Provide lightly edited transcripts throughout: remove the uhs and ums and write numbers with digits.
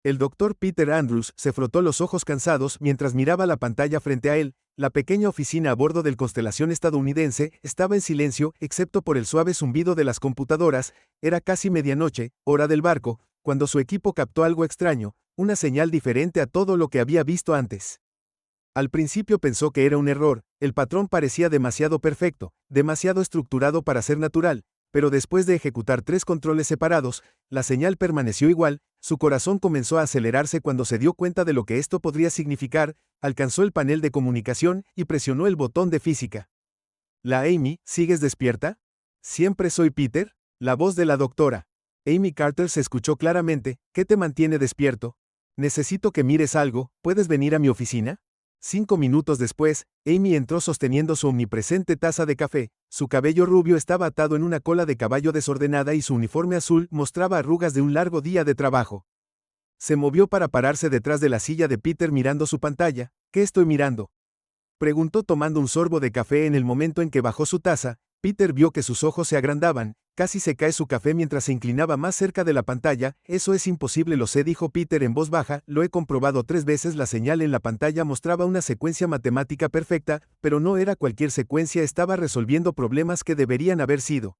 El doctor Peter Andrews se frotó los ojos cansados mientras miraba la pantalla frente a él. La pequeña oficina a bordo del Constelación estadounidense estaba en silencio, excepto por el suave zumbido de las computadoras. Era casi medianoche, hora del barco, cuando su equipo captó algo extraño, una señal diferente a todo lo que había visto antes. Al principio pensó que era un error, el patrón parecía demasiado perfecto, demasiado estructurado para ser natural, pero después de ejecutar 3 controles separados, la señal permaneció igual. Su corazón comenzó a acelerarse cuando se dio cuenta de lo que esto podría significar. Alcanzó el panel de comunicación y presionó el botón de física. «La Amy, ¿sigues despierta?» «Siempre soy Peter», la voz de la doctora Amy Carter se escuchó claramente. «¿Qué te mantiene despierto? Necesito que mires algo, ¿puedes venir a mi oficina?» 5 minutos después, Amy entró sosteniendo su omnipresente taza de café. Su cabello rubio estaba atado en una cola de caballo desordenada y su uniforme azul mostraba arrugas de un largo día de trabajo. Se movió para pararse detrás de la silla de Peter mirando su pantalla. «¿Qué estoy mirando?», preguntó tomando un sorbo de café. En el momento en que bajó su taza, Peter vio que sus ojos se agrandaban. Casi se cae su café mientras se inclinaba más cerca de la pantalla. «Eso es imposible, lo sé», dijo Peter en voz baja. «Lo he comprobado 3 veces». La señal en la pantalla mostraba una secuencia matemática perfecta, pero no era cualquier secuencia. Estaba resolviendo problemas que deberían haber sido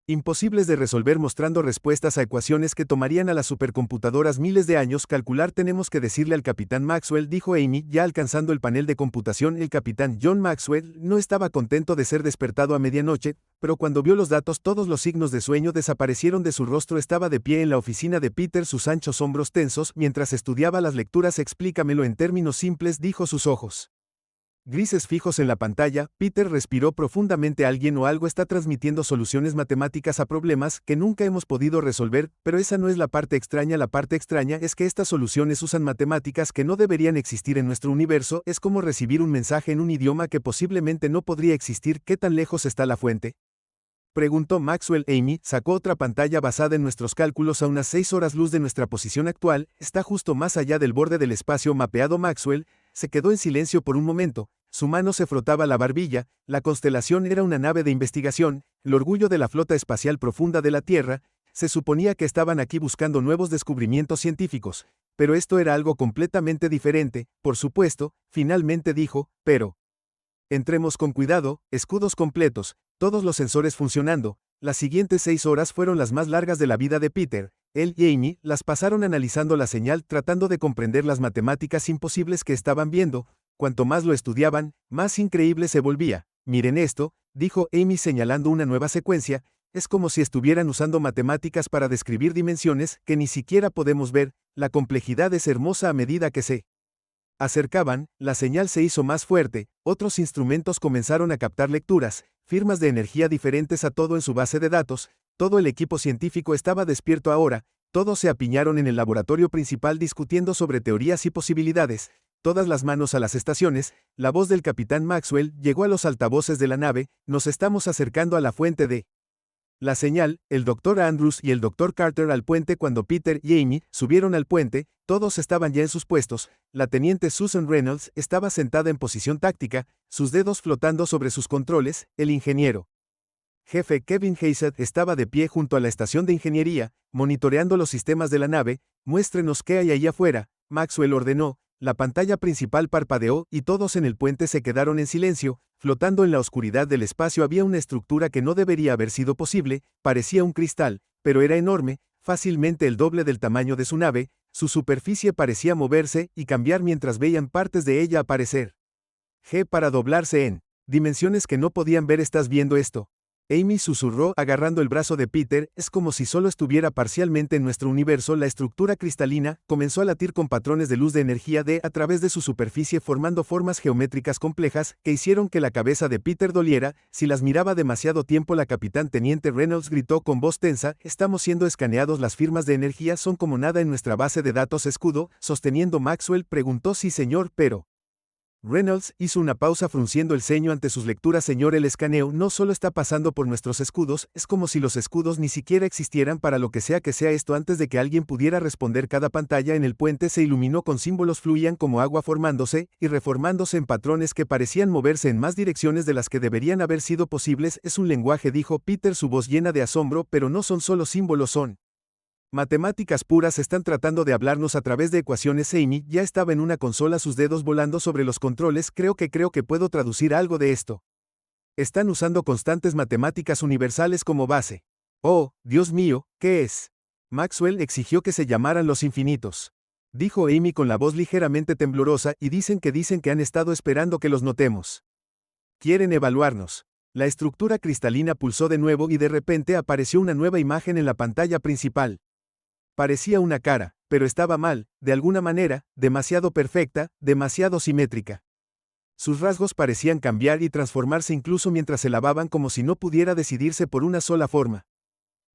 imposibles de resolver, mostrando respuestas a ecuaciones que tomarían a las supercomputadoras miles de años calcular. «Tenemos que decirle al capitán Maxwell», dijo Amy, ya alcanzando el panel de computación. El capitán John Maxwell no estaba contento de ser despertado a medianoche, pero cuando vio los datos todos los signos de sueño desaparecieron de su rostro. Estaba de pie en la oficina de Peter, sus anchos hombros tensos, mientras estudiaba las lecturas. «Explícamelo en términos simples», dijo, sus ojos grises fijos en la pantalla. Peter respiró profundamente. «Alguien o algo está transmitiendo soluciones matemáticas a problemas que nunca hemos podido resolver, pero esa no es la parte extraña. La parte extraña es que estas soluciones usan matemáticas que no deberían existir en nuestro universo. Es como recibir un mensaje en un idioma que posiblemente no podría existir». «¿Qué tan lejos está la fuente?», preguntó Maxwell. Amy sacó otra pantalla basada en nuestros cálculos a unas 6 horas luz de nuestra posición actual. «Está justo más allá del borde del espacio mapeado». Maxwell se quedó en silencio por un momento. Su mano se frotaba la barbilla. La constelación era una nave de investigación, el orgullo de la flota espacial profunda de la Tierra. Se suponía que estaban aquí buscando nuevos descubrimientos científicos, pero esto era algo completamente diferente. «Por supuesto», finalmente dijo, «pero entremos con cuidado». Escudos completos, todos los sensores funcionando. Las siguientes 6 horas fueron las más largas de la vida de Peter. Él y Amy las pasaron analizando la señal, tratando de comprender las matemáticas imposibles que estaban viendo. Cuanto más lo estudiaban, más increíble se volvía. «Miren esto», dijo Amy señalando una nueva secuencia. «Es como si estuvieran usando matemáticas para describir dimensiones que ni siquiera podemos ver». La complejidad es hermosa a medida que se acercaban. La señal se hizo más fuerte. Otros instrumentos comenzaron a captar lecturas, firmas de energía diferentes a todo en su base de datos. Todo el equipo científico estaba despierto ahora. Todos se apiñaron en el laboratorio principal discutiendo sobre teorías y posibilidades. Todas las manos a las estaciones. La voz del capitán Maxwell llegó a los altavoces de la nave. «Nos estamos acercando a la fuente de la señal». El doctor Andrews y el doctor Carter al puente. Cuando Peter y Amy subieron al puente, todos estaban ya en sus puestos. La teniente Susan Reynolds estaba sentada en posición táctica, sus dedos flotando sobre sus controles. El ingeniero jefe Kevin Haysad estaba de pie junto a la estación de ingeniería, monitoreando los sistemas de la nave. «Muéstrenos qué hay ahí afuera», Maxwell ordenó. La pantalla principal parpadeó y todos en el puente se quedaron en silencio. Flotando en la oscuridad del espacio había una estructura que no debería haber sido posible. Parecía un cristal, pero era enorme, fácilmente el doble del tamaño de su nave. Su superficie parecía moverse y cambiar mientras veían partes de ella aparecer. G para doblarse en dimensiones que no podían ver. «¿Estás viendo esto?», Amy susurró agarrando el brazo de Peter. «Es como si solo estuviera parcialmente en nuestro universo». La estructura cristalina comenzó a latir con patrones de luz de energía a través de su superficie, formando formas geométricas complejas que hicieron que la cabeza de Peter doliera. Si las miraba demasiado tiempo. La capitán teniente Reynolds gritó con voz tensa. «Estamos siendo escaneados. Las firmas de energía son como nada en nuestra base de datos». «¿Escudo sosteniendo?» Maxwell preguntó. «Sí, señor, pero…». Reynolds hizo una pausa frunciendo el ceño ante sus lecturas. «Señor, el escaneo no solo está pasando por nuestros escudos, es como si los escudos ni siquiera existieran para lo que sea esto». Antes de que alguien pudiera responder, cada pantalla en el puente se iluminó con símbolos. Fluían como agua, formándose y reformándose en patrones que parecían moverse en más direcciones de las que deberían haber sido posibles. «Es un lenguaje», dijo Peter, su voz llena de asombro. «Pero no son solo símbolos, son Matemáticas puras están tratando de hablarnos a través de ecuaciones. Amy ya estaba en una consola, sus dedos volando sobre los controles. Creo que puedo traducir algo de esto. Están usando constantes matemáticas universales como base. Oh, Dios mío, ¿qué es? Maxwell exigió que se llamaran los infinitos. Dijo Amy con la voz ligeramente temblorosa, y dicen que han estado esperando que los notemos. Quieren evaluarnos. La estructura cristalina pulsó de nuevo y de repente apareció una nueva imagen en la pantalla principal. Parecía una cara, pero estaba mal, de alguna manera, demasiado perfecta, demasiado simétrica. Sus rasgos parecían cambiar y transformarse incluso mientras se lavaban, como si no pudiera decidirse por una sola forma.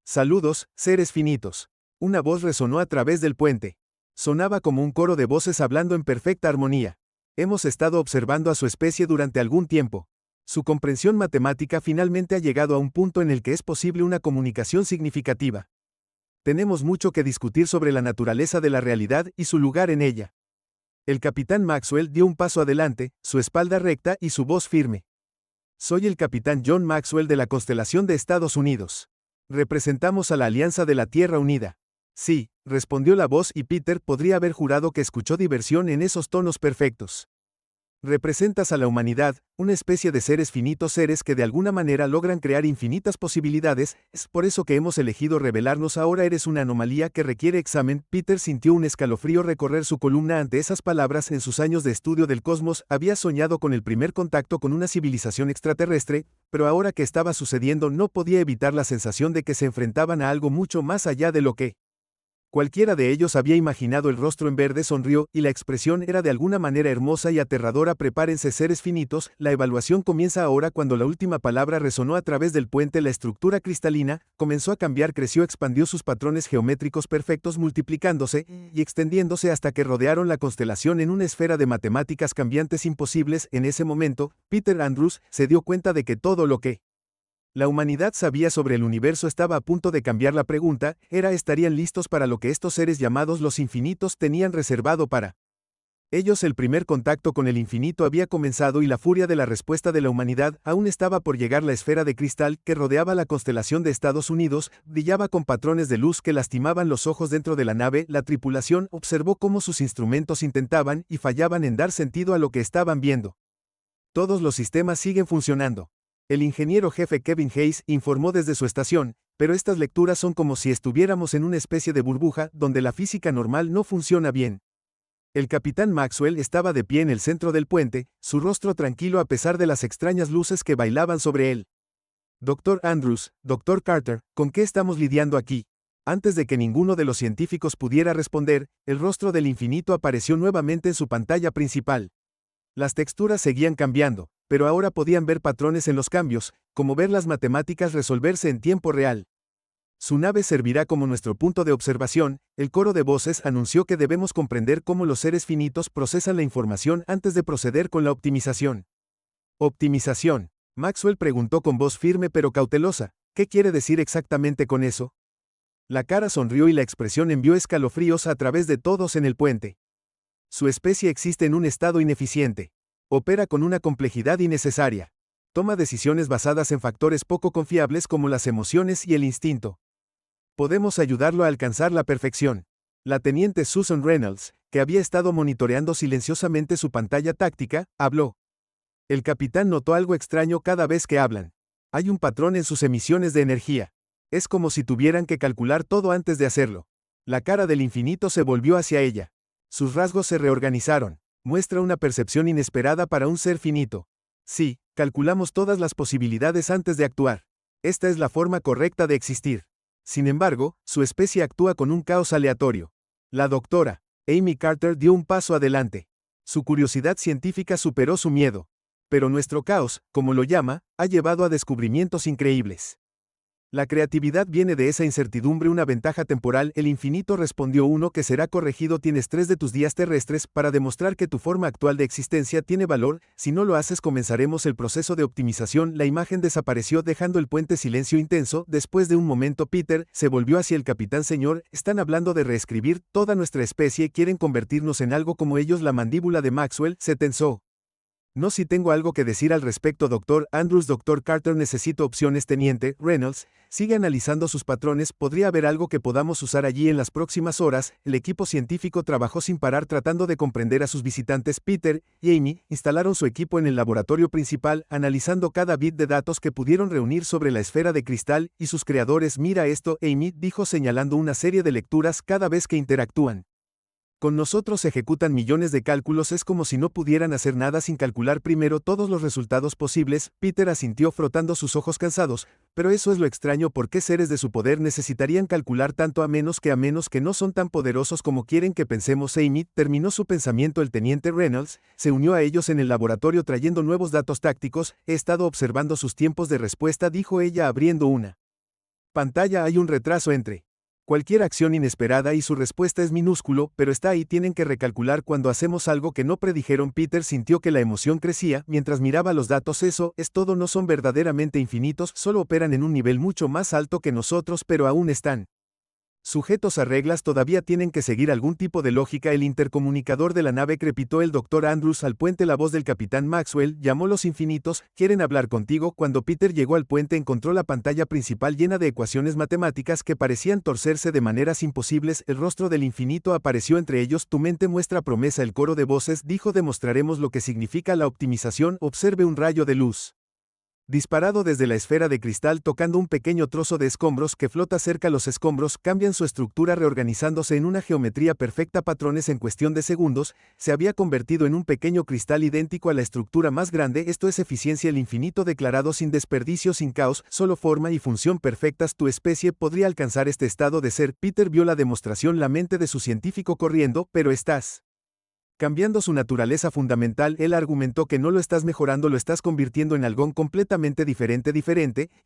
Saludos, seres finitos. Una voz resonó a través del puente. Sonaba como un coro de voces hablando en perfecta armonía. Hemos estado observando a su especie durante algún tiempo. Su comprensión matemática finalmente ha llegado a un punto en el que es posible una comunicación significativa. Tenemos mucho que discutir sobre la naturaleza de la realidad y su lugar en ella. El capitán Maxwell dio un paso adelante, su espalda recta y su voz firme. Soy el capitán John Maxwell de la constelación de Estados Unidos. Representamos a la Alianza de la Tierra Unida. Sí, respondió la voz, y Peter podría haber jurado que escuchó diversión en esos tonos perfectos. Representas a la humanidad, una especie de seres finitos, seres que de alguna manera logran crear infinitas posibilidades. Es por eso que hemos elegido revelarnos ahora. Eres una anomalía que requiere examen. Peter sintió un escalofrío recorrer su columna ante esas palabras. En sus años de estudio del cosmos, había soñado con el primer contacto con una civilización extraterrestre, pero ahora que estaba sucediendo no podía evitar la sensación de que se enfrentaban a algo mucho más allá de lo que cualquiera de ellos había imaginado. El rostro en verde sonrió, y la expresión era de alguna manera hermosa y aterradora. Prepárense, seres finitos, la evaluación comienza ahora. Cuando la última palabra resonó a través del puente, la estructura cristalina comenzó a cambiar, creció, expandió sus patrones geométricos perfectos, multiplicándose y extendiéndose hasta que rodearon la constelación en una esfera de matemáticas cambiantes imposibles. En ese momento, Peter Andrews se dio cuenta de que todo lo que la humanidad sabía sobre el universo estaba a punto de cambiar. La pregunta era: ¿estarían listos para lo que estos seres llamados los infinitos tenían reservado para ellos? El primer contacto con el infinito había comenzado, y la furia de la respuesta de la humanidad aún estaba por llegar. La esfera de cristal que rodeaba la constelación de Estados Unidos brillaba con patrones de luz que lastimaban los ojos. Dentro de la nave, la tripulación observó cómo sus instrumentos intentaban y fallaban en dar sentido a lo que estaban viendo. Todos los sistemas siguen funcionando. El ingeniero jefe Kevin Hayes informó desde su estación, pero estas lecturas son como si estuviéramos en una especie de burbuja donde la física normal no funciona bien. El capitán Maxwell estaba de pie en el centro del puente, su rostro tranquilo a pesar de las extrañas luces que bailaban sobre él. Dr. Andrews, Dr. Carter, ¿con qué estamos lidiando aquí? Antes de que ninguno de los científicos pudiera responder, el rostro del infinito apareció nuevamente en su pantalla principal. Las texturas seguían cambiando, pero ahora podían ver patrones en los cambios, como ver las matemáticas resolverse en tiempo real. Su nave servirá como nuestro punto de observación. El coro de voces anunció que debemos comprender cómo los seres finitos procesan la información antes de proceder con la optimización. ¿Optimización? Maxwell preguntó con voz firme pero cautelosa. ¿Qué quiere decir exactamente con eso? La cara sonrió y la expresión envió escalofríos a través de todos en el puente. Su especie existe en un estado ineficiente. Opera con una complejidad innecesaria. Toma decisiones basadas en factores poco confiables como las emociones y el instinto. Podemos ayudarlo a alcanzar la perfección. La teniente Susan Reynolds, que había estado monitoreando silenciosamente su pantalla táctica, habló. El capitán notó algo extraño cada vez que hablan. Hay un patrón en sus emisiones de energía. Es como si tuvieran que calcular todo antes de hacerlo. La cara del infinito se volvió hacia ella. Sus rasgos se reorganizaron. Muestra una percepción inesperada para un ser finito. Sí, calculamos todas las posibilidades antes de actuar. Esta es la forma correcta de existir. Sin embargo, su especie actúa con un caos aleatorio. La doctora Amy Carter dio un paso adelante. Su curiosidad científica superó su miedo. Pero nuestro caos, como lo llama, ha llevado a descubrimientos increíbles. La creatividad viene de esa incertidumbre, una ventaja temporal. El infinito respondió: uno que será corregido. Tienes 3 de tus días terrestres para demostrar que tu forma actual de existencia tiene valor. Si no lo haces, comenzaremos el proceso de optimización. La imagen desapareció dejando el puente silencio intenso. Después de un momento, Peter se volvió hacia el capitán. Señor, están hablando de reescribir toda nuestra especie. Quieren convertirnos en algo como ellos. La mandíbula de Maxwell se tensó. No, si tengo algo que decir al respecto, Dr. Andrews. Dr. Carter, necesito opciones. Teniente Reynolds, sigue analizando sus patrones. ¿Podría haber algo que podamos usar allí en las próximas horas? El equipo científico trabajó sin parar tratando de comprender a sus visitantes. Peter y Amy instalaron su equipo en el laboratorio principal, analizando cada bit de datos que pudieron reunir sobre la esfera de cristal y sus creadores. Mira esto, Amy dijo señalando una serie de lecturas cada vez que interactúan. Con nosotros ejecutan millones de cálculos. Es como si no pudieran hacer nada sin calcular primero todos los resultados posibles. Peter asintió frotando sus ojos cansados. Pero eso es lo extraño. ¿Por qué seres de su poder necesitarían calcular tanto a menos que no son tan poderosos como quieren que pensemos? Amy terminó su pensamiento. El teniente Reynolds se unió a ellos en el laboratorio trayendo nuevos datos tácticos. He estado observando sus tiempos de respuesta, dijo ella abriendo una pantalla. Hay un retraso entre cualquier acción inesperada y su respuesta es minúsculo, pero está ahí. Tienen que recalcular cuando hacemos algo que no predijeron. Peter sintió que la emoción crecía mientras miraba los datos. Eso es todo. No son verdaderamente infinitos, solo operan en un nivel mucho más alto que nosotros, pero aún están sujetos a reglas. Todavía tienen que seguir algún tipo de lógica. El intercomunicador de la nave crepitó. El Dr. Andrews al puente. La voz del capitán Maxwell llamó. Los infinitos quieren hablar contigo. Cuando Peter llegó al puente encontró la pantalla principal llena de ecuaciones matemáticas que parecían torcerse de maneras imposibles. El rostro del infinito apareció entre ellos. Tu mente muestra promesa. El coro de voces dijo: demostraremos lo que significa la optimización. Observe un rayo de luz disparado desde la esfera de cristal tocando un pequeño trozo de escombros que flota cerca. Los escombros cambian su estructura reorganizándose en una geometría perfecta. Patrones en cuestión de segundos, se había convertido en un pequeño cristal idéntico a la estructura más grande. Esto es eficiencia. El infinito declarado: sin desperdicio, sin caos, solo forma y función perfectas. Tu especie podría alcanzar este estado de ser. Peter vio la demostración, la mente de su científico corriendo. Pero estás cambiando su naturaleza fundamental. Él argumentó que no lo estás mejorando, lo estás convirtiendo en algo completamente diferente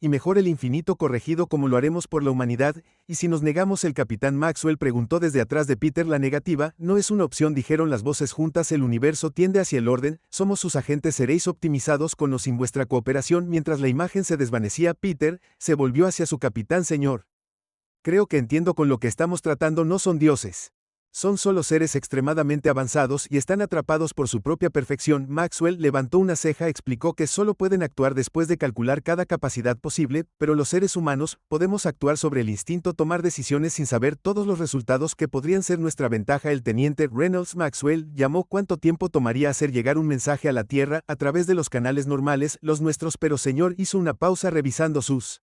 y mejor. El infinito corregido. ¿Cómo lo haremos por la humanidad? ¿Y si nos negamos? El capitán Maxwell preguntó desde atrás de Peter. La negativa no es una opción, dijeron las voces juntas. El universo tiende hacia el orden, somos sus agentes. Seréis optimizados con o sin vuestra cooperación. Mientras la imagen se desvanecía, Peter se volvió hacia su capitán. Señor, creo que entiendo con lo que estamos tratando. No son dioses. Son solo seres extremadamente avanzados y están atrapados por su propia perfección. Maxwell levantó una ceja. Explicó que solo pueden actuar después de calcular cada capacidad posible, pero los seres humanos podemos actuar sobre el instinto, tomar decisiones sin saber todos los resultados que podrían ser nuestra ventaja. El teniente Reynolds Maxwell llamó. ¿Cuánto tiempo tomaría hacer llegar un mensaje a la Tierra a través de los canales normales, los nuestros? Pero señor, hizo una pausa revisando sus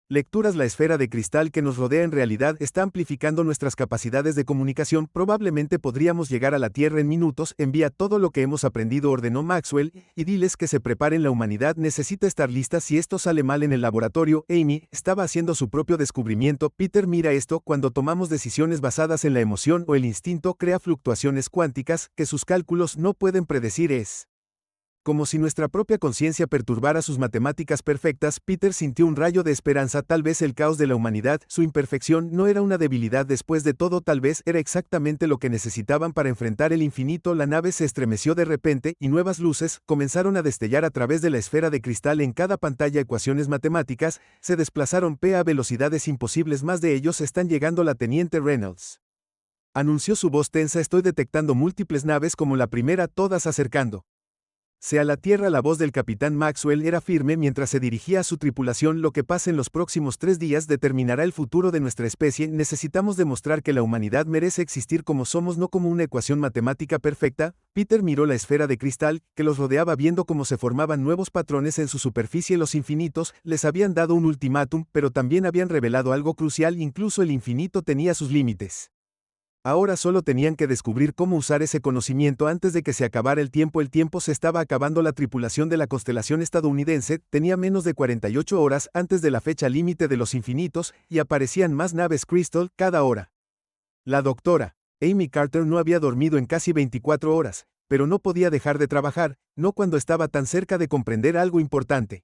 lecturas. La esfera de cristal que nos rodea en realidad está amplificando nuestras capacidades de comunicación. Probablemente podríamos llegar a la Tierra en minutos. Envía todo lo que hemos aprendido, ordenó Maxwell, y diles que se preparen. La humanidad necesita estar lista si esto sale mal en el laboratorio. Amy estaba haciendo su propio descubrimiento. Peter, mira esto. Cuando tomamos decisiones basadas en la emoción o el instinto, crea fluctuaciones cuánticas que sus cálculos no pueden predecir. Es como si nuestra propia conciencia perturbara sus matemáticas perfectas. Peter sintió un rayo de esperanza. Tal vez el caos de la humanidad, su imperfección, no era una debilidad. Después de todo, tal vez era exactamente lo que necesitaban para enfrentar el infinito. La nave se estremeció de repente, y nuevas luces comenzaron a destellar a través de la esfera de cristal. En cada pantalla ecuaciones matemáticas se desplazaron a velocidades imposibles. Más de ellos están llegando. La teniente Reynolds anunció, su voz tensa: estoy detectando múltiples naves como la primera, todas acercando a la Tierra. La voz del capitán Maxwell era firme mientras se dirigía a su tripulación. Lo que pase en los próximos 3 días determinará el futuro de nuestra especie. Necesitamos demostrar que la humanidad merece existir como somos, no como una ecuación matemática perfecta. Peter miró la esfera de cristal que los rodeaba, viendo cómo se formaban nuevos patrones en su superficie. Los infinitos les habían dado un ultimátum, pero también habían revelado algo crucial: incluso el infinito tenía sus límites. Ahora solo tenían que descubrir cómo usar ese conocimiento antes de que se acabara el tiempo. El tiempo se estaba acabando. La tripulación de la constelación estadounidense tenía menos de 48 horas antes de la fecha límite de los infinitos, y aparecían más naves Crystal cada hora. La doctora Amy Carter no había dormido en casi 24 horas, pero no podía dejar de trabajar, no cuando estaba tan cerca de comprender algo importante.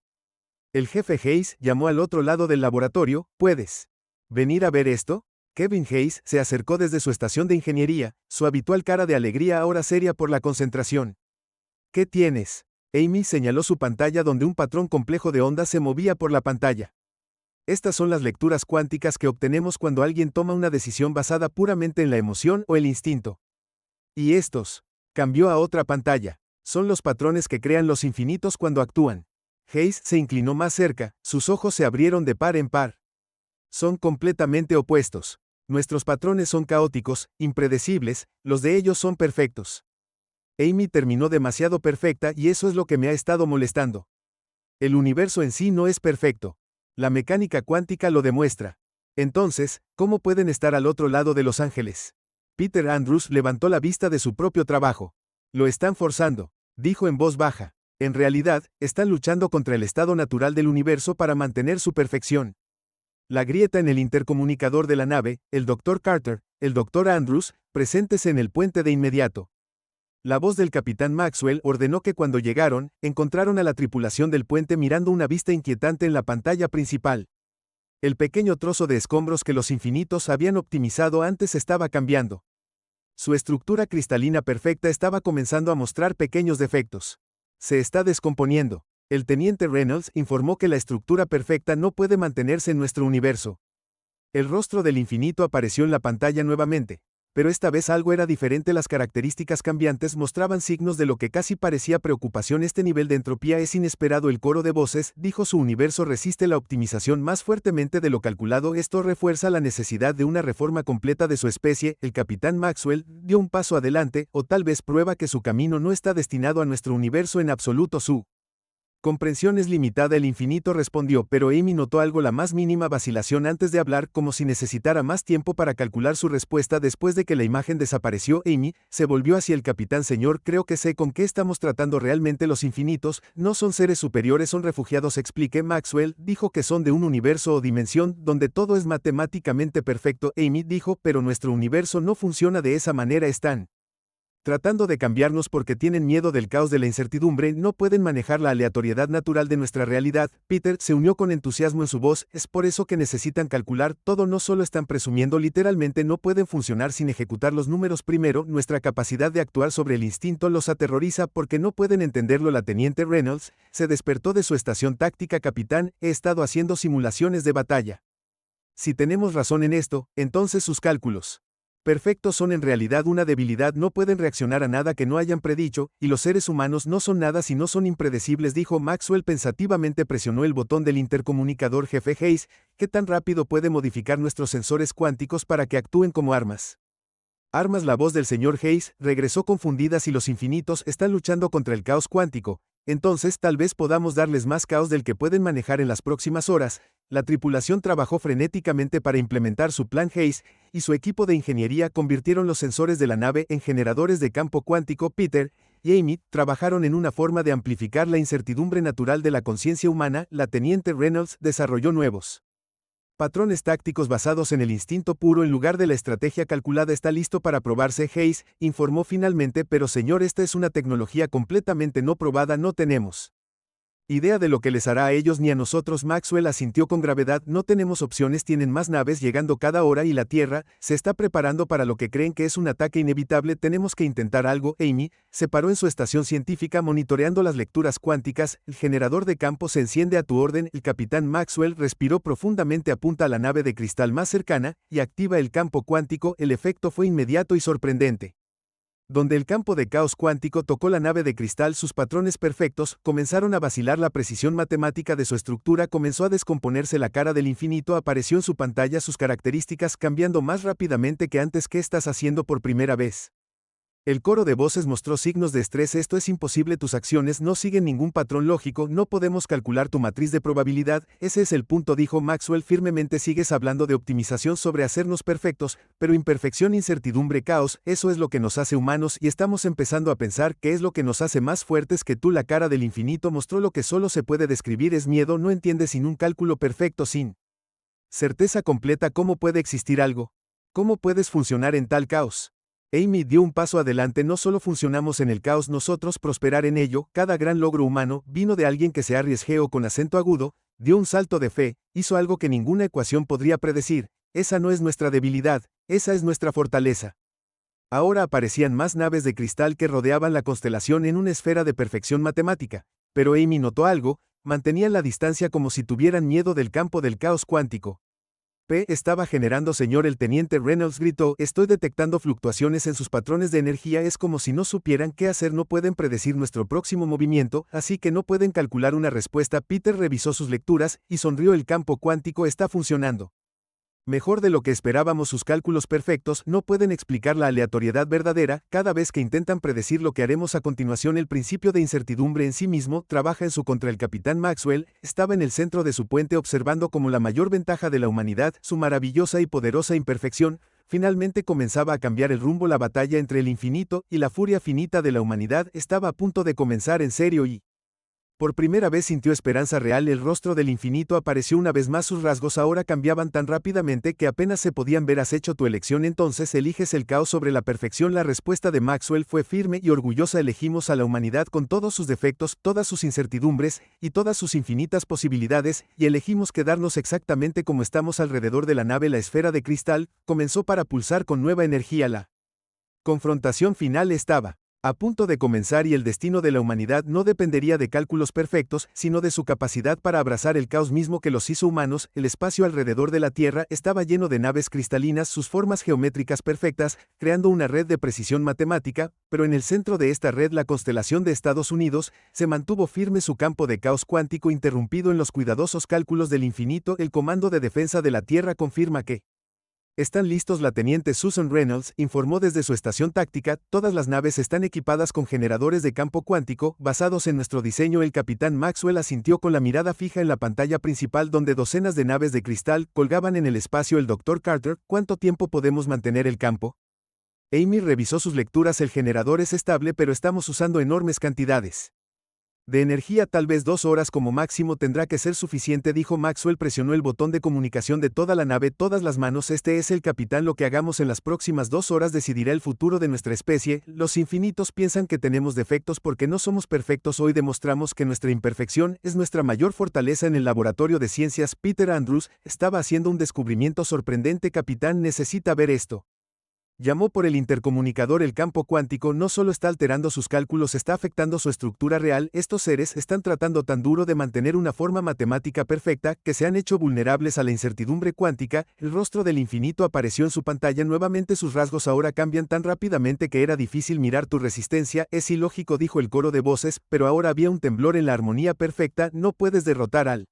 El jefe Hayes llamó al otro lado del laboratorio. ¿Puedes venir a ver esto? Kevin Hayes se acercó desde su estación de ingeniería, su habitual cara de alegría ahora seria por la concentración. ¿Qué tienes? Amy señaló su pantalla donde un patrón complejo de ondas se movía por la pantalla. Estas son las lecturas cuánticas que obtenemos cuando alguien toma una decisión basada puramente en la emoción o el instinto. Y estos. Cambió a otra pantalla. Son los patrones que crean los infinitos cuando actúan. Hayes se inclinó más cerca, sus ojos se abrieron de par en par. Son completamente opuestos. Nuestros patrones son caóticos, impredecibles, los de ellos son perfectos. Amy terminó demasiado perfecta y eso es lo que me ha estado molestando. El universo en sí no es perfecto. La mecánica cuántica lo demuestra. Entonces, ¿cómo pueden estar al otro lado de los ángeles? Peter Andrews levantó la vista de su propio trabajo. Lo están forzando, dijo en voz baja. En realidad, están luchando contra el estado natural del universo para mantener su perfección. La grieta en el intercomunicador de la nave, el Dr. Carter, el Dr. Andrews, preséntese en el puente de inmediato. La voz del capitán Maxwell ordenó que cuando llegaron, encontraron a la tripulación del puente mirando una vista inquietante en la pantalla principal. El pequeño trozo de escombros que los infinitos habían optimizado antes estaba cambiando. Su estructura cristalina perfecta estaba comenzando a mostrar pequeños defectos. Se está descomponiendo. El teniente Reynolds informó que la estructura perfecta no puede mantenerse en nuestro universo. El rostro del infinito apareció en la pantalla nuevamente, pero esta vez algo era diferente. Las características cambiantes mostraban signos de lo que casi parecía preocupación. Este nivel de entropía es inesperado. El coro de voces dijo: su universo resiste la optimización más fuertemente de lo calculado. Esto refuerza la necesidad de una reforma completa de su especie. El capitán Maxwell dio un paso adelante, o tal vez prueba que su camino no está destinado a nuestro universo en absoluto. Su comprensión es limitada. El infinito respondió, pero Amy notó algo, la más mínima vacilación antes de hablar, como si necesitara más tiempo para calcular su respuesta. Después de que la imagen desapareció, Amy se volvió hacia el capitán. Señor, creo que sé con qué estamos tratando. Realmente los infinitos no son seres superiores, son refugiados. Explique. Maxwell dijo que son de un universo o dimensión donde todo es matemáticamente perfecto. Amy dijo, pero nuestro universo no funciona de esa manera. Están tratando de cambiarnos porque tienen miedo del caos, de la incertidumbre, no pueden manejar la aleatoriedad natural de nuestra realidad. Peter se unió con entusiasmo en su voz. Es por eso que necesitan calcular todo, no solo están presumiendo, literalmente no pueden funcionar sin ejecutar los números. Primero, nuestra capacidad de actuar sobre el instinto los aterroriza porque no pueden entenderlo. La teniente Reynolds se despertó de su estación táctica. Capitán, he estado haciendo simulaciones de batalla. Si tenemos razón en esto, entonces sus cálculos perfectos son en realidad una debilidad. No pueden reaccionar a nada que no hayan predicho, y los seres humanos no son nada si no son impredecibles, dijo Maxwell pensativamente. Presionó el botón del intercomunicador. Jefe Hayes, ¿qué tan rápido puede modificar nuestros sensores cuánticos para que actúen como armas? Armas. La voz del señor Hayes regresó confundida. Si los infinitos están luchando contra el caos cuántico, entonces tal vez podamos darles más caos del que pueden manejar en las próximas horas. La tripulación trabajó frenéticamente para implementar su plan. Hayes y su equipo de ingeniería convirtieron los sensores de la nave en generadores de campo cuántico. Peter y Amy trabajaron en una forma de amplificar la incertidumbre natural de la conciencia humana. La teniente Reynolds desarrolló nuevos patrones tácticos basados en el instinto puro en lugar de la estrategia calculada. Está listo para probarse. Hayes informó finalmente, pero señor, esta es una tecnología completamente no probada. No tenemos idea de lo que les hará a ellos ni a nosotros. Maxwell asintió con gravedad. No tenemos opciones. Tienen más naves llegando cada hora y la Tierra se está preparando para lo que creen que es un ataque inevitable. Tenemos que intentar algo. Amy se paró en su estación científica monitoreando las lecturas cuánticas. El generador de campo se enciende a tu orden. El capitán Maxwell respiró profundamente. Apunta a la nave de cristal más cercana y activa el campo cuántico. El efecto fue inmediato y sorprendente. Donde el campo de caos cuántico tocó la nave de cristal, sus patrones perfectos comenzaron a vacilar. La precisión matemática de su estructura comenzó a descomponerse. La cara del infinito apareció en su pantalla, sus características cambiando más rápidamente que antes. ¿Qué estás haciendo por primera vez? El coro de voces mostró signos de estrés. Esto es imposible, tus acciones no siguen ningún patrón lógico, no podemos calcular tu matriz de probabilidad. Ese es el punto, dijo Maxwell firmemente. Sigues hablando de optimización sobre hacernos perfectos, pero imperfección, incertidumbre, caos, eso es lo que nos hace humanos y estamos empezando a pensar que es lo que nos hace más fuertes que tú. La cara del infinito mostró lo que solo se puede describir es miedo. No entiendes, sin un cálculo perfecto, sin certeza completa, ¿cómo puede existir algo? ¿Cómo puedes funcionar en tal caos? Amy dio un paso adelante. No solo funcionamos en el caos, nosotros prosperar en ello. Cada gran logro humano vino de alguien que se arriesgó. Con acento agudo, dio un salto de fe, hizo algo que ninguna ecuación podría predecir. Esa no es nuestra debilidad, esa es nuestra fortaleza. Ahora aparecían más naves de cristal que rodeaban la constelación en una esfera de perfección matemática. Pero Amy notó algo, mantenían la distancia como si tuvieran miedo del campo del caos cuántico. Estaba generando, señor. El teniente Reynolds gritó, estoy detectando fluctuaciones en sus patrones de energía. Es como si no supieran qué hacer. No pueden predecir nuestro próximo movimiento, así que no pueden calcular una respuesta. Peter revisó sus lecturas y sonrió. El campo cuántico está funcionando mejor de lo que esperábamos. Sus cálculos perfectos no pueden explicar la aleatoriedad verdadera. Cada vez que intentan predecir lo que haremos a continuación, el principio de incertidumbre en sí mismo trabaja en su contra. El capitán Maxwell estaba en el centro de su puente observando como la mayor ventaja de la humanidad, su maravillosa y poderosa imperfección, finalmente comenzaba a cambiar el rumbo. La batalla entre el infinito y la furia finita de la humanidad estaba a punto de comenzar en serio y por primera vez sintió esperanza real. El rostro del infinito apareció una vez más. Sus rasgos ahora cambiaban tan rápidamente que apenas se podían ver. Has hecho tu elección, entonces eliges el caos sobre la perfección. La respuesta de Maxwell fue firme y orgullosa. Elegimos a la humanidad con todos sus defectos, todas sus incertidumbres y todas sus infinitas posibilidades, y elegimos quedarnos exactamente como estamos alrededor de la nave. La esfera de cristal comenzó para pulsar con nueva energía. La confrontación final estaba a punto de comenzar y el destino de la humanidad no dependería de cálculos perfectos, sino de su capacidad para abrazar el caos mismo que los hizo humanos. El espacio alrededor de la Tierra estaba lleno de naves cristalinas, sus formas geométricas perfectas, creando una red de precisión matemática, pero en el centro de esta red la constelación de Estados Unidos se mantuvo firme. Su campo de caos cuántico interrumpido en los cuidadosos cálculos del infinito. El Comando de Defensa de la Tierra confirma que están listos. La teniente Susan Reynolds informó desde su estación táctica, todas las naves están equipadas con generadores de campo cuántico, basados en nuestro diseño. El capitán Maxwell asintió con la mirada fija en la pantalla principal donde docenas de naves de cristal colgaban en el espacio. El Dr. Carter, ¿cuánto tiempo podemos mantener el campo? Amy revisó sus lecturas. El generador es estable, pero estamos usando enormes cantidades de energía. Tal vez 2 horas como máximo tendrá que ser suficiente, dijo Maxwell. Presionó el botón de comunicación de toda la nave. Todas las manos. Este es el capitán. Lo que hagamos en las próximas 2 horas decidirá el futuro de nuestra especie. Los infinitos piensan que tenemos defectos porque no somos perfectos. Hoy demostramos que nuestra imperfección es nuestra mayor fortaleza. En el laboratorio de ciencias, Peter Andrews estaba haciendo un descubrimiento sorprendente. Capitán, necesita ver esto. Llamó por el intercomunicador. El campo cuántico no solo está alterando sus cálculos, está afectando su estructura real. Estos seres están tratando tan duro de mantener una forma matemática perfecta que se han hecho vulnerables a la incertidumbre cuántica. El rostro del infinito apareció en su pantalla nuevamente. Sus rasgos ahora cambian tan rápidamente que era difícil mirar. Tu resistencia es ilógico, dijo el coro de voces, pero ahora había un temblor en la armonía perfecta. No puedes derrotar al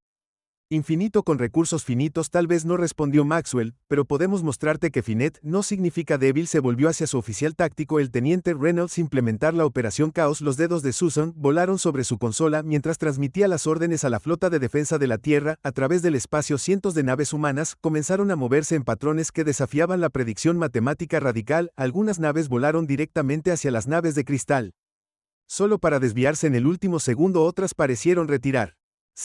infinito con recursos finitos. Tal vez no, respondió Maxwell, pero podemos mostrarte que finet no significa débil. Se volvió hacia su oficial táctico, el teniente Reynolds. Implementar la operación caos. Los dedos de Susan volaron sobre su consola mientras transmitía las órdenes a la flota de defensa de la Tierra. A través del espacio, cientos de naves humanas comenzaron a moverse en patrones que desafiaban la predicción matemática radical. Algunas naves volaron directamente hacia las naves de cristal, solo para desviarse en el último segundo. Otras parecieron retirar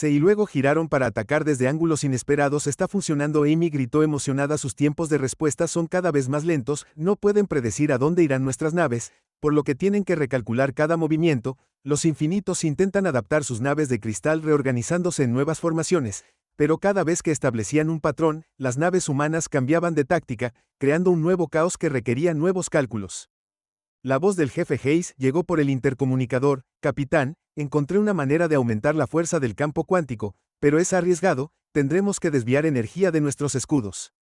y luego giraron para atacar desde ángulos inesperados. Está funcionando, Amy gritó emocionada. Sus tiempos de respuesta son cada vez más lentos, no pueden predecir a dónde irán nuestras naves, por lo que tienen que recalcular cada movimiento. Los infinitos intentan adaptar sus naves de cristal reorganizándose en nuevas formaciones, pero cada vez que establecían un patrón, las naves humanas cambiaban de táctica, creando un nuevo caos que requería nuevos cálculos. La voz del jefe Hayes llegó por el intercomunicador. Capitán, encontré una manera de aumentar la fuerza del campo cuántico, pero es arriesgado, tendremos que desviar energía de nuestros escudos.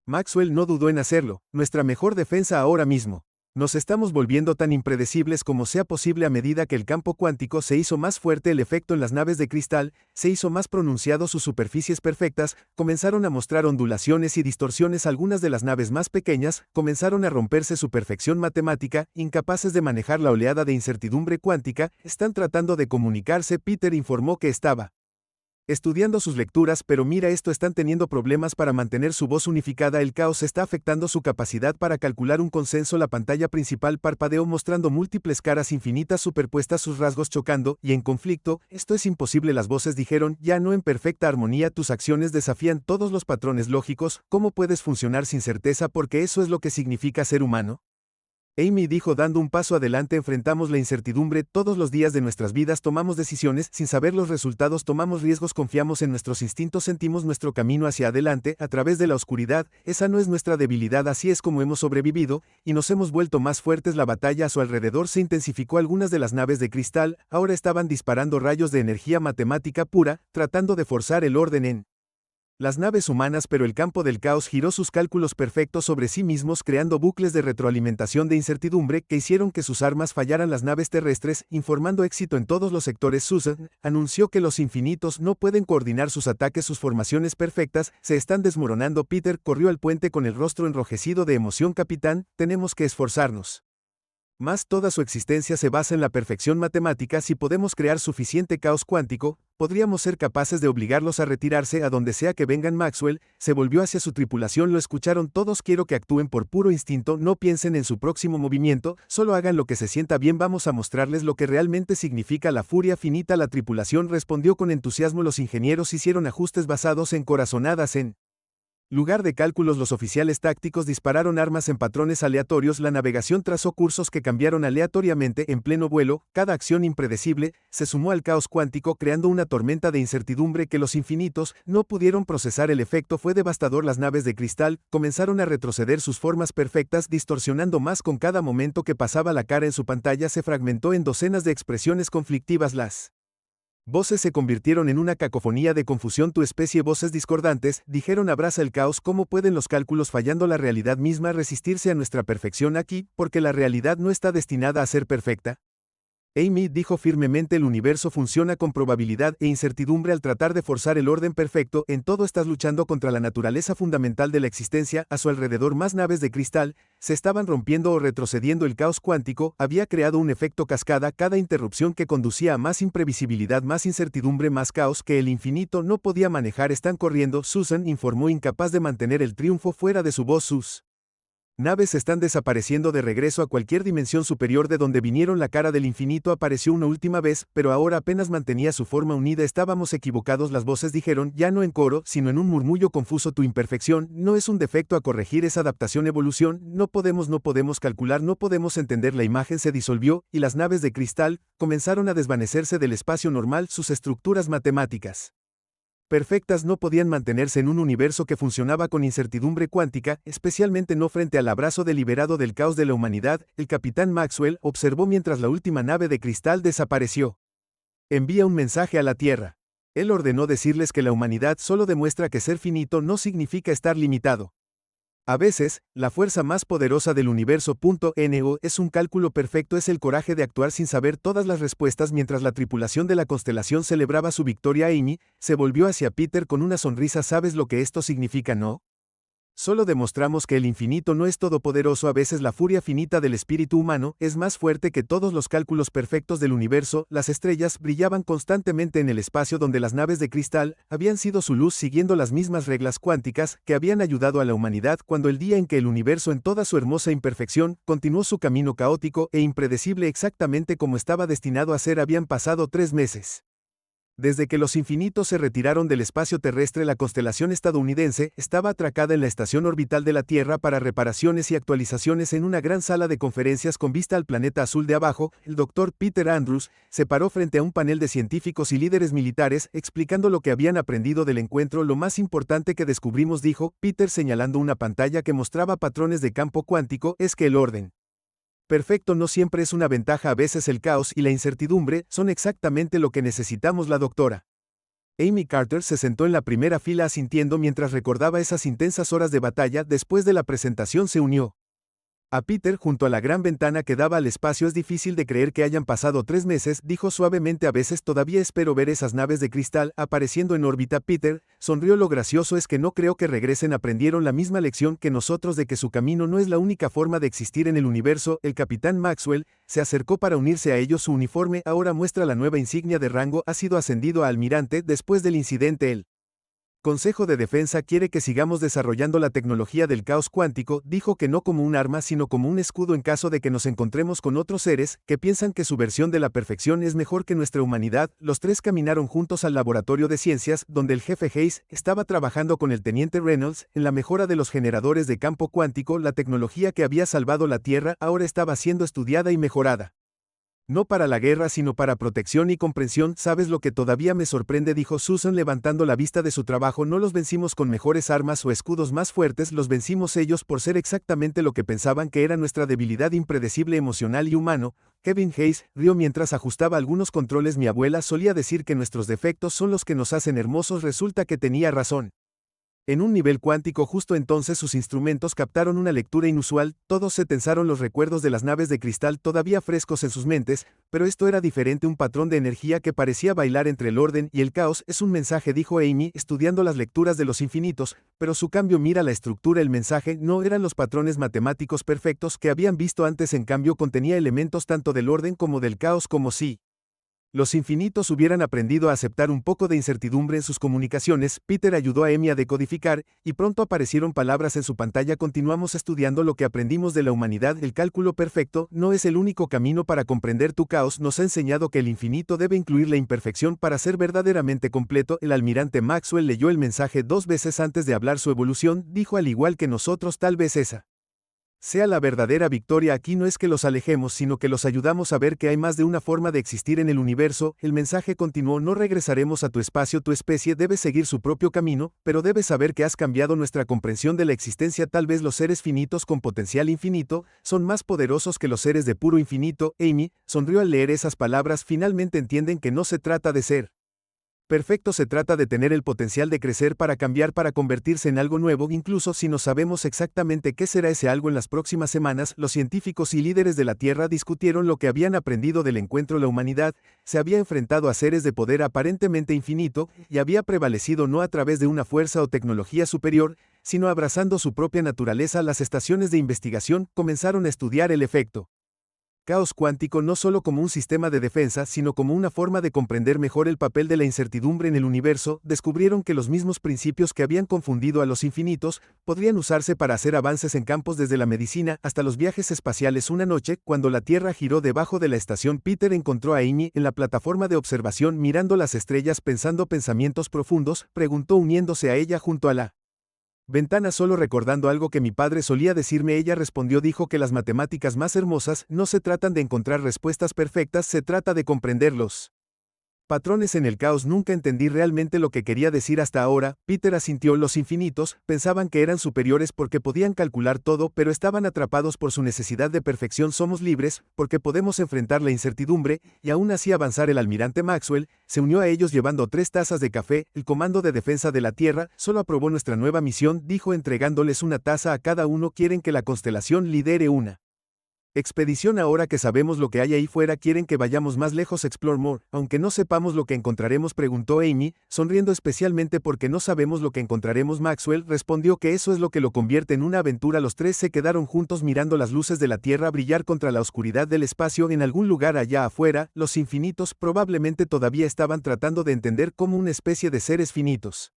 Maxwell no dudó en hacerlo. Nuestra mejor defensa ahora mismo. Nos estamos volviendo tan impredecibles como sea posible. A medida que el campo cuántico se hizo más fuerte, el efecto en las naves de cristal se hizo más pronunciado. Sus superficies perfectas comenzaron a mostrar ondulaciones y distorsiones. Algunas de las naves más pequeñas comenzaron a romperse. Su perfección matemática, incapaces de manejar la oleada de incertidumbre cuántica, están tratando de comunicarse. Peter informó que estaba estudiando sus lecturas, pero mira esto, están teniendo problemas para mantener su voz unificada. El caos está afectando su capacidad para calcular un consenso. La pantalla principal parpadeó mostrando múltiples caras infinitas superpuestas, sus rasgos chocando y en conflicto. Esto es imposible, las voces dijeron, ya no en perfecta armonía. Tus acciones desafían todos los patrones lógicos. ¿Cómo puedes funcionar sin certeza? Porque eso es lo que significa ser humano. Amy dijo dando un paso adelante. Enfrentamos la incertidumbre todos los días de nuestras vidas, tomamos decisiones sin saber los resultados, tomamos riesgos, confiamos en nuestros instintos, sentimos nuestro camino hacia adelante a través de la oscuridad. Esa no es nuestra debilidad, así es como hemos sobrevivido y nos hemos vuelto más fuertes. La batalla a su alrededor se intensificó. Algunas de las naves de cristal ahora estaban disparando rayos de energía matemática pura, tratando de forzar el orden en las naves humanas, pero el campo del caos giró sus cálculos perfectos sobre sí mismos, creando bucles de retroalimentación de incertidumbre que hicieron que sus armas fallaran las naves terrestres, informando éxito en todos los sectores. Susan anunció que los infinitos no pueden coordinar sus ataques, sus formaciones perfectas se están desmoronando. Peter corrió al puente con el rostro enrojecido de emoción. Capitán, tenemos que esforzarnos más. Toda su existencia se basa en la perfección matemática. Si podemos crear suficiente caos cuántico, podríamos ser capaces de obligarlos a retirarse a donde sea que vengan. Maxwell se volvió hacia su tripulación. Lo escucharon todos. Quiero que actúen por puro instinto, no piensen en su próximo movimiento, solo hagan lo que se sienta bien. Vamos a mostrarles lo que realmente significa la furia finita. La tripulación respondió con entusiasmo. Los ingenieros hicieron ajustes basados en corazonadas en lugar de cálculos. Los oficiales tácticos dispararon armas en patrones aleatorios. La navegación trazó cursos que cambiaron aleatoriamente en pleno vuelo. Cada acción impredecible se sumó al caos cuántico, creando una tormenta de incertidumbre que los infinitos no pudieron procesar. El efecto fue devastador. Las naves de cristal comenzaron a retroceder sus formas perfectas, distorsionando más con cada momento que pasaba. La cara en su pantalla se fragmentó en docenas de expresiones conflictivas. Las voces se convirtieron en una cacofonía de confusión. Tu especie, voces discordantes, dijeron. Abraza el caos. ¿Cómo pueden los cálculos fallando la realidad misma resistirse a nuestra perfección aquí, porque la realidad no está destinada a ser perfecta? Amy dijo firmemente. El universo funciona con probabilidad e incertidumbre. Al tratar de forzar el orden perfecto, en todo estás luchando contra la naturaleza fundamental de la existencia. A su alrededor más naves de cristal se estaban rompiendo o retrocediendo. El caos cuántico había creado un efecto cascada. Cada interrupción que conducía a más imprevisibilidad, más incertidumbre, más caos que el infinito no podía manejar. Están corriendo, Susan informó, incapaz de mantener el triunfo fuera de su voz. Sus naves están desapareciendo de regreso a cualquier dimensión superior de donde vinieron. La cara del infinito apareció una última vez, pero ahora apenas mantenía su forma unida. Estábamos equivocados, las voces dijeron, ya no en coro, sino en un murmullo confuso. Tu imperfección no es un defecto a corregir, es adaptación, evolución. No podemos calcular, no podemos entender. La imagen se disolvió, y las naves de cristal comenzaron a desvanecerse del espacio normal. Sus estructuras matemáticas perfectas no podían mantenerse en un universo que funcionaba con incertidumbre cuántica, especialmente no frente al abrazo deliberado del caos de la humanidad. El capitán Maxwell observó mientras la última nave de cristal desapareció. Envía un mensaje a la Tierra. Él ordenó decirles que la humanidad solo demuestra que ser finito no significa estar limitado. A veces, la fuerza más poderosa del universo. No es un cálculo perfecto, es el coraje de actuar sin saber todas las respuestas. Mientras la tripulación de la constelación celebraba su victoria, Amy se volvió hacia Peter con una sonrisa. ¿Sabes lo que esto significa, no? Solo demostramos que el infinito no es todopoderoso. A veces la furia finita del espíritu humano es más fuerte que todos los cálculos perfectos del universo. Las estrellas brillaban constantemente en el espacio donde las naves de cristal habían sido su luz, siguiendo las mismas reglas cuánticas que habían ayudado a la humanidad cuando el día en que el universo en toda su hermosa imperfección continuó su camino caótico e impredecible exactamente como estaba destinado a ser. Habían pasado 3 meses. Desde que los infinitos se retiraron del espacio terrestre, la constelación estadounidense estaba atracada en la estación orbital de la Tierra para reparaciones y actualizaciones. En una gran sala de conferencias con vista al planeta azul de abajo, el Dr. Peter Andrews se paró frente a un panel de científicos y líderes militares, explicando lo que habían aprendido del encuentro. Lo más importante que descubrimos, dijo Peter señalando una pantalla que mostraba patrones de campo cuántico, es que el orden perfecto no siempre es una ventaja. A veces el caos y la incertidumbre son exactamente lo que necesitamos. La doctora Amy Carter se sentó en la primera fila asintiendo mientras recordaba esas intensas horas de batalla. Después de la presentación se unió a Peter junto a la gran ventana que daba al espacio. Es difícil de creer que hayan pasado 3 meses, dijo suavemente. A veces todavía espero ver esas naves de cristal apareciendo en órbita. Peter sonrió. Lo gracioso es que no creo que regresen. Aprendieron la misma lección que nosotros de que su camino no es la única forma de existir en el universo. El capitán Maxwell se acercó para unirse a ellos. Su uniforme ahora muestra la nueva insignia de rango. Ha sido ascendido a almirante después del incidente. El Consejo de Defensa quiere que sigamos desarrollando la tecnología del caos cuántico. Dijo que no como un arma sino como un escudo en caso de que nos encontremos con otros seres que piensan que su versión de la perfección es mejor que nuestra humanidad. Los 3 caminaron juntos al laboratorio de ciencias, donde el jefe Hayes estaba trabajando con el teniente Reynolds en la mejora de los generadores de campo cuántico. La tecnología que había salvado la Tierra ahora estaba siendo estudiada y mejorada. No para la guerra sino para protección y comprensión. ¿Sabes lo que todavía me sorprende?, dijo Susan levantando la vista de su trabajo. No los vencimos con mejores armas o escudos más fuertes, los vencimos ellos por ser exactamente lo que pensaban que era nuestra debilidad impredecible emocional y humano. Kevin Hayes rió mientras ajustaba algunos controles. Mi abuela solía decir que nuestros defectos son los que nos hacen hermosos. Resulta que tenía razón. En un nivel cuántico justo entonces sus instrumentos captaron una lectura inusual, todos se tensaron los recuerdos de las naves de cristal todavía frescos en sus mentes, pero esto era diferente, un patrón de energía que parecía bailar entre el orden y el caos. Es un mensaje, dijo Amy, estudiando las lecturas de los infinitos, pero su cambio mira la estructura, el mensaje no eran los patrones matemáticos perfectos que habían visto antes, en cambio contenía elementos tanto del orden como del caos, como si los infinitos hubieran aprendido a aceptar un poco de incertidumbre en sus comunicaciones. Peter ayudó a Amy a decodificar, y pronto aparecieron palabras en su pantalla. Continuamos estudiando lo que aprendimos de la humanidad. El cálculo perfecto no es el único camino para comprender tu caos. Nos ha enseñado que el infinito debe incluir la imperfección para ser verdaderamente completo. El almirante Maxwell leyó el mensaje 2 veces antes de hablar. Su evolución, dijo, al igual que nosotros, tal vez esa sea la verdadera victoria. Aquí no es que los alejemos, sino que los ayudamos a ver que hay más de una forma de existir en el universo. El mensaje continuó: no regresaremos a tu espacio, tu especie debe seguir su propio camino, pero debes saber que has cambiado nuestra comprensión de la existencia. Tal vez los seres finitos con potencial infinito son más poderosos que los seres de puro infinito. Amy sonrió al leer esas palabras. Finalmente entienden que no se trata de ser perfecto, se trata de tener el potencial de crecer, para cambiar, para convertirse en algo nuevo. Incluso si no sabemos exactamente qué será ese algo en las próximas semanas, los científicos y líderes de la Tierra discutieron lo que habían aprendido del encuentro. La humanidad se había enfrentado a seres de poder aparentemente infinito, y había prevalecido no a través de una fuerza o tecnología superior, sino abrazando su propia naturaleza. Las estaciones de investigación comenzaron a estudiar el efecto caos cuántico no solo como un sistema de defensa, sino como una forma de comprender mejor el papel de la incertidumbre en el universo. Descubrieron que los mismos principios que habían confundido a los infinitos podrían usarse para hacer avances en campos desde la medicina hasta los viajes espaciales. Una noche, cuando la Tierra giró debajo de la estación, Peter encontró a Amy en la plataforma de observación mirando las estrellas, pensando pensamientos profundos. Preguntó, uniéndose a ella junto a la ventana, solo recordando algo que mi padre solía decirme. Ella respondió, dijo que las matemáticas más hermosas no se tratan de encontrar respuestas perfectas, se trata de comprenderlos. Patrones en el caos. Nunca entendí realmente lo que quería decir hasta ahora. Peter asintió. Los infinitos pensaban que eran superiores porque podían calcular todo, pero estaban atrapados por su necesidad de perfección. Somos libres porque podemos enfrentar la incertidumbre y aún así avanzar. El almirante Maxwell se unió a ellos llevando 3 tazas de café. El Comando de Defensa de la Tierra solo aprobó nuestra nueva misión, dijo, entregándoles una taza a cada uno. Quieren que la constelación lidere una expedición. Ahora que sabemos lo que hay ahí fuera, quieren que vayamos más lejos, explore more, aunque no sepamos lo que encontraremos, preguntó Amy, sonriendo, especialmente porque no sabemos lo que encontraremos. Maxwell respondió que eso es lo que lo convierte en una aventura. Los 3 se quedaron juntos mirando las luces de la Tierra brillar contra la oscuridad del espacio. En algún lugar allá afuera, los infinitos probablemente todavía estaban tratando de entender cómo una especie de seres finitos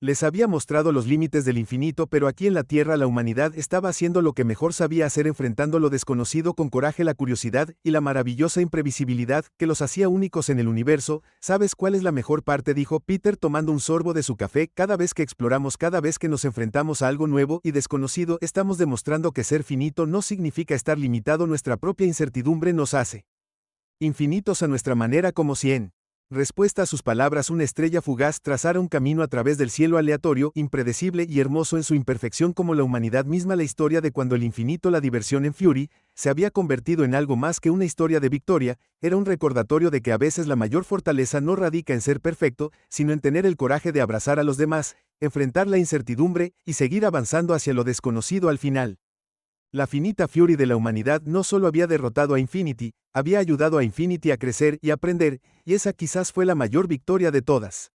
les había mostrado los límites del infinito, pero aquí en la Tierra la humanidad estaba haciendo lo que mejor sabía hacer, enfrentando lo desconocido con coraje, la curiosidad y la maravillosa imprevisibilidad que los hacía únicos en el universo. ¿Sabes cuál es la mejor parte?, dijo Peter tomando un sorbo de su café. Cada vez que exploramos, cada vez que nos enfrentamos a algo nuevo y desconocido, estamos demostrando que ser finito no significa estar limitado. Nuestra propia incertidumbre nos hace infinitos a nuestra manera, como si en respuesta a sus palabras una estrella fugaz trazara un camino a través del cielo, aleatorio, impredecible y hermoso en su imperfección como la humanidad misma. La historia de cuando el infinito, la diversión en Fury, se había convertido en algo más que una historia de victoria, era un recordatorio de que a veces la mayor fortaleza no radica en ser perfecto, sino en tener el coraje de abrazar a los demás, enfrentar la incertidumbre y seguir avanzando hacia lo desconocido. Al final, la finita Fury de la humanidad no solo había derrotado a Infinity, había ayudado a Infinity a crecer y aprender, y esa quizás fue la mayor victoria de todas.